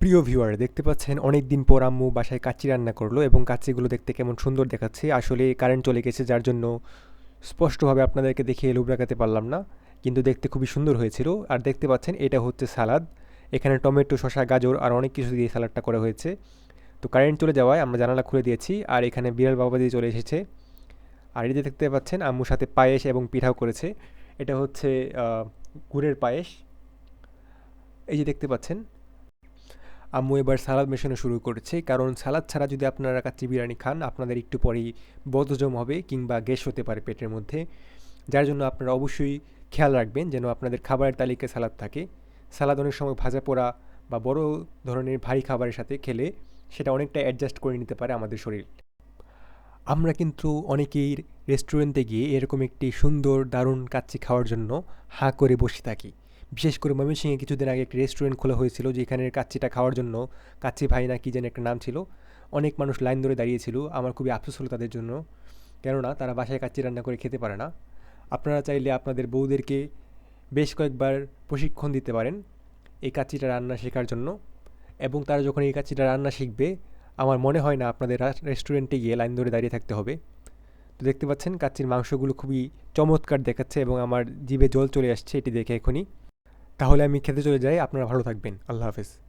প্রিয় ভিউয়ার, দেখতে পাচ্ছেন অনেক দিন পর আম্মু বাসায় কাচ্চি রান্না করলো এবং কাচ্চিগুলো দেখতে কেমন সুন্দর দেখাচ্ছে। আসলে কারেন্ট চলে গেছে, যার জন্য স্পষ্টভাবে আপনাদেরকে দেখিয়ে লোভ রাখাতে পারলাম না, কিন্তু দেখতে খুবই সুন্দর হয়েছিল। আর দেখতে পাচ্ছেন এটা হচ্ছে সালাদ। এখানে টমেটো, শসা, গাজর আর অনেক কিছু দিয়ে সালাদটা করা হয়েছে। তো কারেন্ট চলে যাওয়ায় আমরা জানালা খুলে দিয়েছি, আর এখানে বিড়াল বাবা দিয়ে চলে এসেছে। আর এই যে দেখতে পাচ্ছেন আম্মুর সাথে পায়েস এবং পিঠাও করেছে। এটা হচ্ছে গুড়ের পায়েস। এই যে দেখতে পাচ্ছেন আম্মু এবার সালাদ মেশানো শুরু করেছে, কারণ সালাদ ছাড়া যদি আপনারা কাচ্চি বিরিয়ানি খান আপনাদের একটু পরেই বদহজম হবে কিংবা গ্যাস হতে পারে পেটের মধ্যে। যার জন্য আপনারা অবশ্যই খেয়াল রাখবেন যেন আপনাদের খাবারের তালিকায় সালাদ থাকে। সালাদ অনেক সময় ভাজা পোড়া বা বড় ধরনের ভারী খাবারের সাথে খেলে সেটা অনেকটা অ্যাডজাস্ট করে নিতে পারে আমাদের শরীর। আমরা কিন্তু অনেকেই রেস্টুরেন্টে গিয়ে এরকম একটি সুন্দর দারুণ কাচ্চি খাওয়ার জন্য হাঁ করে বসে থাকি। বিশেষ করে ময়মনসিংহে কিছুদিন আগে একটি রেস্টুরেন্ট খোলা হয়েছিল, যেখানের কাচ্চিটা খাওয়ার জন্য, কাচ্চি ভাই না কি যেন একটা নাম ছিল, অনেক মানুষ লাইন ধরে দাঁড়িয়েছিল। আমার খুবই আফসোস হলো তাদের জন্য, কেননা তারা বাসায় কাচ্চি রান্না করে খেতে পারে না। আপনারা চাইলে আপনাদের বউদেরকে বেশ কয়েকবার প্রশিক্ষণ দিতে পারেন এই কাচ্চিটা রান্না শেখার জন্য, এবং তারা যখন এই কাচ্চিটা রান্না শিখবে আমার মনে হয় না আপনাদের রেস্টুরেন্টে গিয়ে লাইন ধরে দাঁড়িয়ে থাকতে হবে। তো দেখতে পাচ্ছেন কাচ্চির মাংসগুলো খুবই চমৎকার দেখাচ্ছে এবং আমার জিভে জল চলে আসছে এটি দেখে এখনই। তাহলে আমি খেতে চলে যাই, আপনারা ভালো থাকবেন, আল্লাহ হাফেজ।